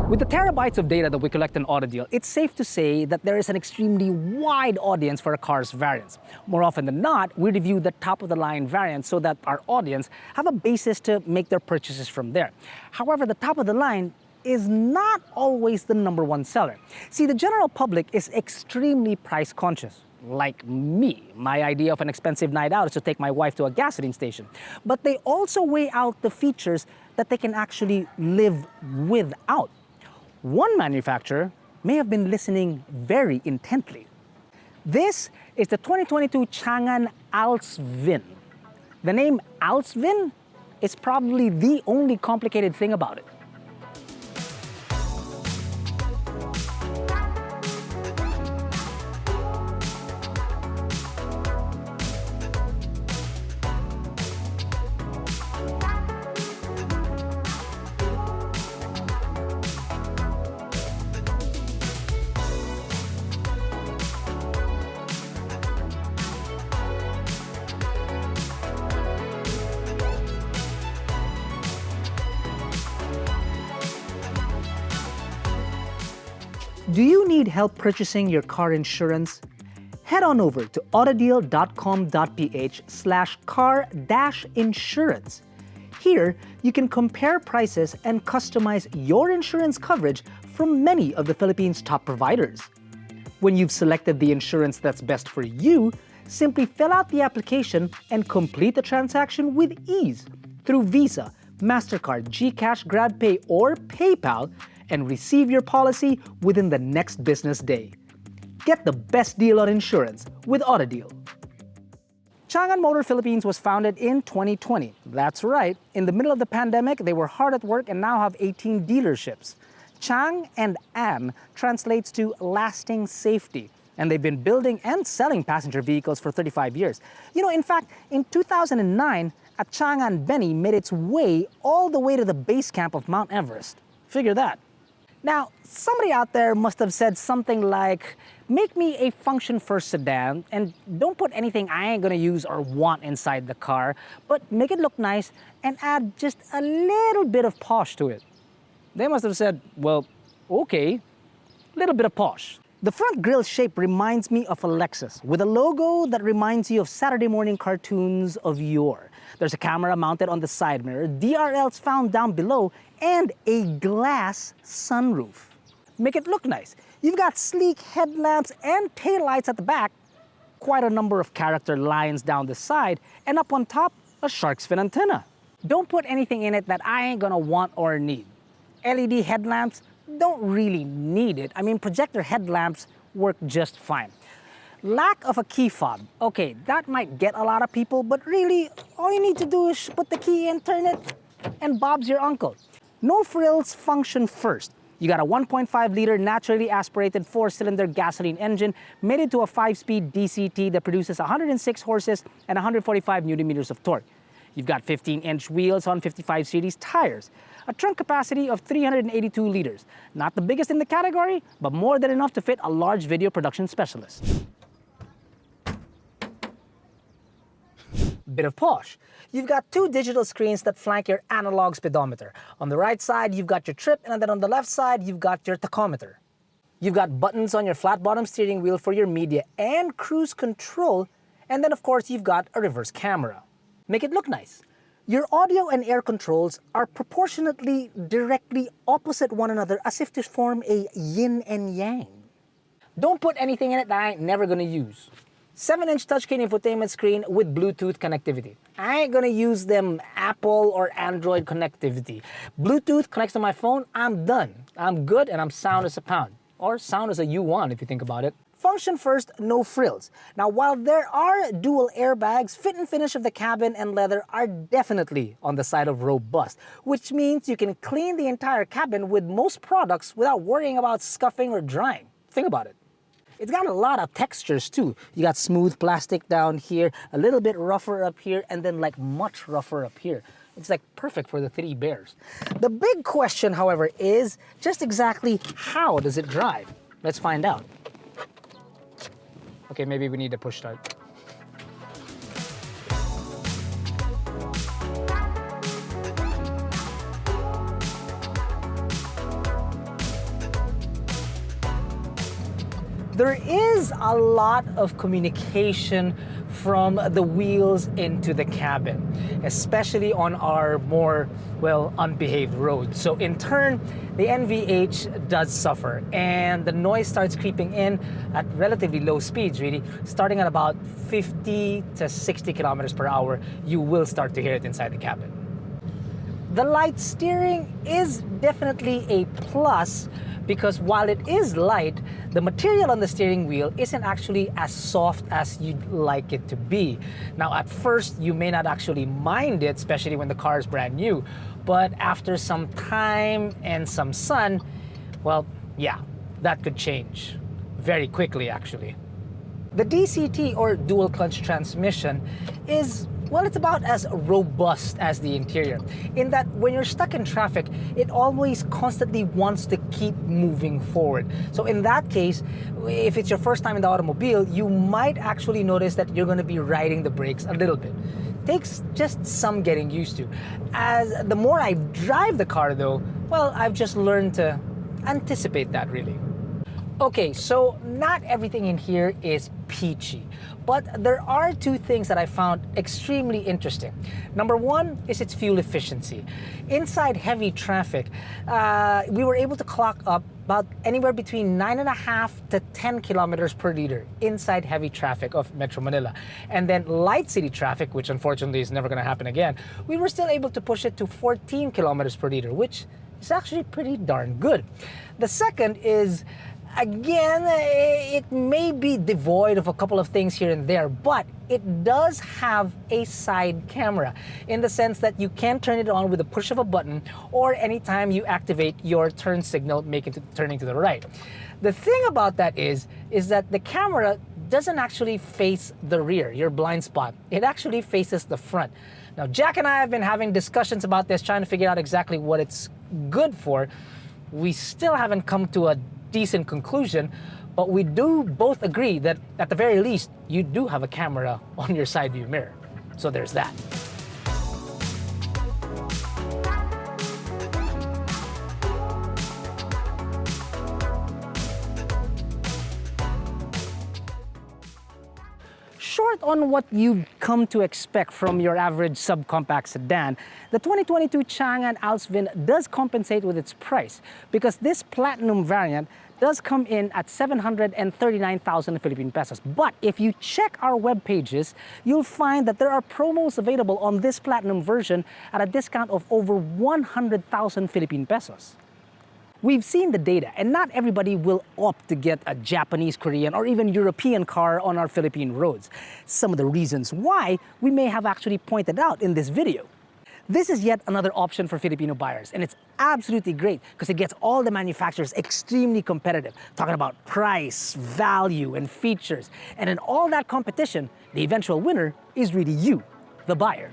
With the terabytes of data that we collect in AutoDeal, it's safe to say that there is an extremely wide audience for a car's variants. More often than not, we review the top-of-the-line variants so that our audience have a basis to make their purchases from there. However, the top-of-the-line is not always the number one seller. See, the general public is extremely price conscious. Like me, my idea of an expensive night out is to take my wife to a gasoline station. But they also weigh out the features that they can actually live without. One manufacturer may have been listening very intently. This is the 2022 Changan Alsvin. The name Alsvin is probably the only complicated thing about it. Do you need help purchasing your car insurance? Head on over to AutoDeal.com.ph/car-insurance. Here, you can compare prices and customize your insurance coverage from many of the Philippines' top providers. When you've selected the insurance that's best for you, simply fill out the application and complete the transaction with ease through Visa, MasterCard, GCash, GrabPay, or PayPal, and receive your policy within the next business day. Get the best deal on insurance with AutoDeal. Changan Motor Philippines was founded in 2020. That's right, in the middle of the pandemic, they were hard at work and now have 18 dealerships. Chang and An translates to lasting safety, and they've been building and selling passenger vehicles for 35 years. In fact, in 2009, a Changan Benny made its way all the way to the base camp of Mount Everest. Figure that. Now, somebody out there must have said something like, make me a function-first sedan and don't put anything I ain't gonna use or want inside the car, but make it look nice and add just a little bit of posh to it. They must have said, well, okay, little bit of posh. The front grille shape reminds me of a Lexus with a logo that reminds you of Saturday morning cartoons of yore. There's a camera mounted on the side mirror, DRLs found down below, and a glass sunroof. Make it look nice. You've got sleek headlamps and taillights at the back, quite a number of character lines down the side, and up on top, a shark's fin antenna. Don't put anything in it that I ain't gonna want or need. LED headlamps, don't really need it. I mean, projector headlamps work just fine. Lack of a key fob. Okay, that might get a lot of people, but really, all you need to do is put the key in, turn it, and Bob's your uncle. No frills function first. You got a 1.5-liter naturally aspirated 4-cylinder gasoline engine made into a 5-speed DCT that produces 106 horses and 145 Nm of torque. You've got 15-inch wheels on 55 series tires, a trunk capacity of 382 liters. Not the biggest in the category, but more than enough to fit a large video production specialist. Bit of posh. You've got 2 digital screens that flank your analog speedometer. On the right side, you've got your trip, and then on the left side, you've got your tachometer. You've got buttons on your flat-bottom steering wheel for your media and cruise control, and then of course, you've got a reverse camera. Make it look nice. Your audio and air controls are proportionately directly opposite one another as if to form a yin and yang. Don't put anything in it that I ain't never gonna use. 7-inch touchscreen infotainment screen with Bluetooth connectivity. I ain't gonna use them Apple or Android connectivity. Bluetooth connects to my phone, I'm done. I'm good and I'm sound as a pound. Or sound as a U1 if you think about it. Function first, no frills. Now, while there are dual airbags, fit and finish of the cabin and leather are definitely on the side of robust, which means you can clean the entire cabin with most products without worrying about scuffing or drying. Think about it. It's got a lot of textures too. You got smooth plastic down here, a little bit rougher up here, and then like much rougher up here. It's like perfect for the 3 bears. The big question, however, is just exactly how does it drive? Let's find out. Okay, maybe we need a push start. There is a lot of communication from the wheels into the cabin, especially on our more, well, unbehaved roads. So in turn, the NVH does suffer, and the noise starts creeping in at relatively low speeds, really. Starting at about 50 to 60 kilometers per hour, you will start to hear it inside the cabin. The light steering is definitely a plus, because while it is light, the material on the steering wheel isn't actually as soft as you'd like it to be. Now, at first, you may not actually mind it, especially when the car is brand new, but after some time and some sun, well, yeah, that could change very quickly, actually. The DCT, or dual clutch transmission, is, well, it's about as robust as the interior, in that when you're stuck in traffic, it always constantly wants to keep moving forward. So in that case, if it's your first time in the automobile, you might actually notice that you're going to be riding the brakes a little bit. Takes just some getting used to. As the more I drive the car though, well, I've just learned to anticipate that, really. Okay, so not everything in here is peachy, but there are two things that I found extremely interesting. Number one is its fuel efficiency. Inside heavy traffic, we were able to clock up about anywhere between 9.5 to 10 kilometers per liter inside heavy traffic of Metro Manila. And then light city traffic, which unfortunately is never going to happen again, we were still able to push it to 14 kilometers per liter, which is actually pretty darn good. The second is, again, it may be devoid of a couple of things here and there, but it does have a side camera, in the sense that you can turn it on with a push of a button, or anytime you activate your turn signal, turning to the right. The thing about that is that the camera doesn't actually face the rear, your blind spot. It actually faces the front. Now, Jack and I have been having discussions about this, trying to figure out exactly what it's good for. We still haven't come to a decent conclusion, but we do both agree that at the very least, you do have a camera on your side view mirror. So there's that. Short on what you've come to expect from your average subcompact sedan, the 2022 Changan Alsvin does compensate with its price, because this platinum variant does come in at 739,000 Philippine pesos. But if you check our web pages, you'll find that there are promos available on this platinum version at a discount of over 100,000 Philippine pesos. We've seen the data, and not everybody will opt to get a Japanese, Korean, or even European car on our Philippine roads. Some of the reasons why we may have actually pointed out in this video. This is yet another option for Filipino buyers, and it's absolutely great because it gets all the manufacturers extremely competitive, talking about price, value, and features. And in all that competition, the eventual winner is really you, the buyer.